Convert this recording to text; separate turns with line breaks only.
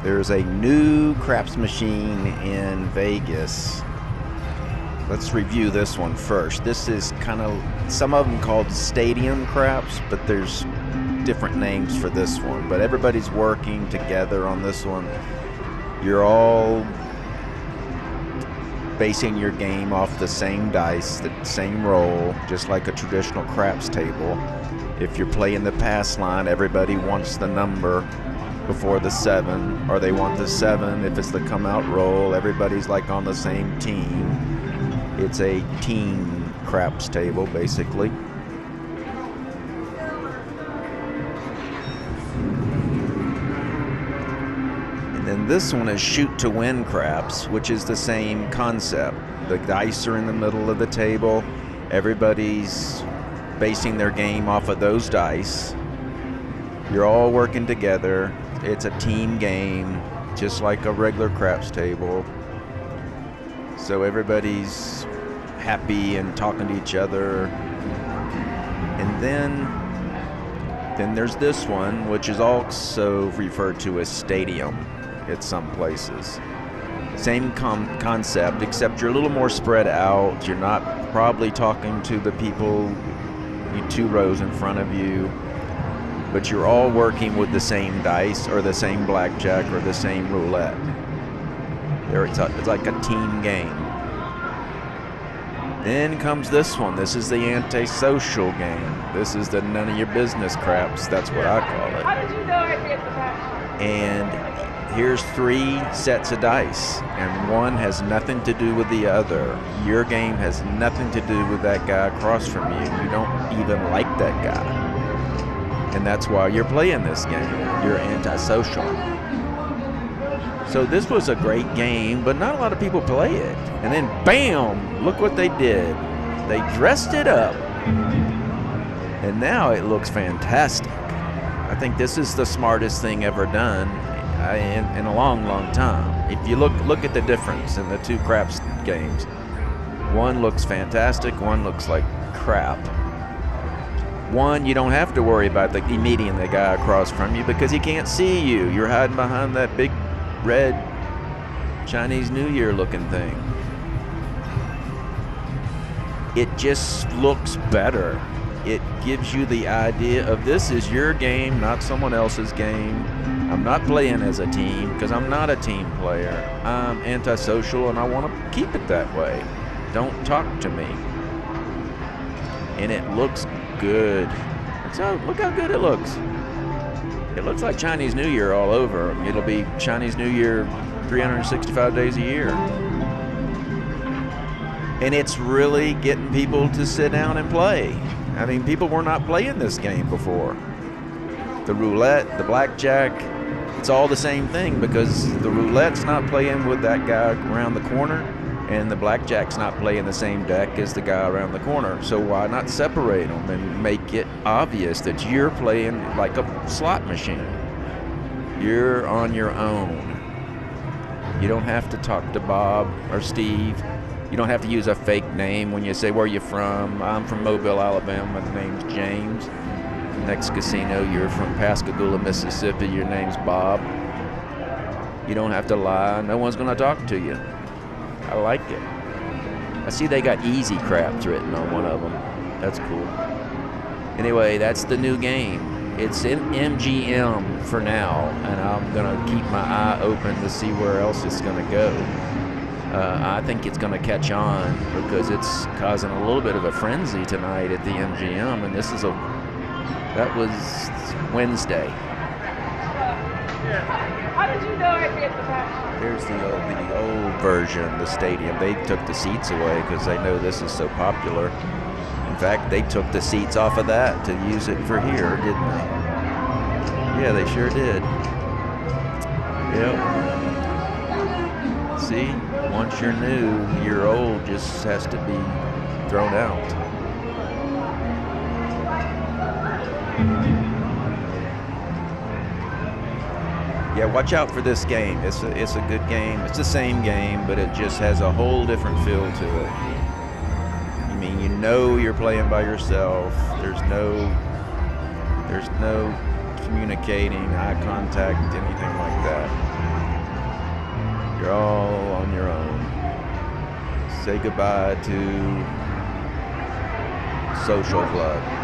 There's a new craps machine in Vegas. Let's review this one first. This is kind of, some of them called stadium craps, but there's different names for this one. But everybody's working together on this one. You're all basing your game off the same dice, the same roll, just like a traditional craps table. If you're playing the pass line, everybody wants the number before the 7, or they want the 7 if it's the come out roll. Everybody's like on the same team. It's a team craps table, basically. And then this one is shoot to win craps, which is the same concept. The dice are in the middle of the table. Everybody's basing their game off of those dice. You're all working together. It's a team game, just like a regular craps table. So everybody's happy and talking to each other. And then there's this one, which is also referred to as stadium at some places. Same concept, except you're a little more spread out. You're not probably talking to the people 2 rows in front of you, but you're all working with the same dice or the same blackjack or the same roulette. It's like a team game. Then comes this one. This is the antisocial game. This is the none of your business craps. That's what I call it.
How did you know I'd get the pass?
And here's 3 sets of dice, and one has nothing to do with the other. Your game has nothing to do with that guy across from you. You don't even like that guy. And that's why you're playing this game. You're antisocial. So this was a great game, but not a lot of people play it. And then bam, look what they did. They dressed it up. And now it looks fantastic. I think this is the smartest thing ever done in a long, long time. If you look at the difference in the 2 craps games. One looks fantastic, one looks like crap. One, you don't have to worry about meeting the guy across from you because he can't see you. You're hiding behind that big red Chinese New Year looking thing. It just looks better. It gives you the idea of this is your game, not someone else's game. I'm not playing as a team because I'm not a team player. I'm antisocial and I want to keep it that way. Don't talk to me. And it looks good. Look how good it looks. It looks like Chinese New Year all over. It'll be Chinese New Year 365 days a year. And it's really getting people to sit down and play. I mean, people were not playing this game before. The roulette, the blackjack, it's all the same thing because the roulette's not playing with that guy around the corner and the blackjack's not playing the same deck as the guy around the corner. So why not separate them and make it obvious that you're playing like a slot machine? You're on your own. You don't have to talk to Bob or Steve. You don't have to use a fake name when you say, where you from? I'm from Mobile, Alabama. My name's James. Next casino, you're from Pascagoula, Mississippi. Your name's Bob. You don't have to lie. No one's going to talk to you. I like it. I see they got easy craps written on one of them. That's cool. Anyway, that's the new game. It's in MGM for now, and I'm going to keep my eye open to see where else it's going to go. I think it's going to catch on because it's causing a little bit of a frenzy tonight at the MGM, and that was Wednesday.
How did you know I'd get the pass?
There's the old version, the stadium. They took the seats away because they know this is so popular. In fact, they took the seats off of that to use it for here, didn't they? Yeah, they sure did. Yep. See, once you're new, your old just has to be thrown out. Yeah, watch out for this game. It's a good game. It's the same game, but it just has a whole different feel to it. I mean, you know you're playing by yourself. There's no communicating, eye contact, anything like that. say goodbye to Social Club.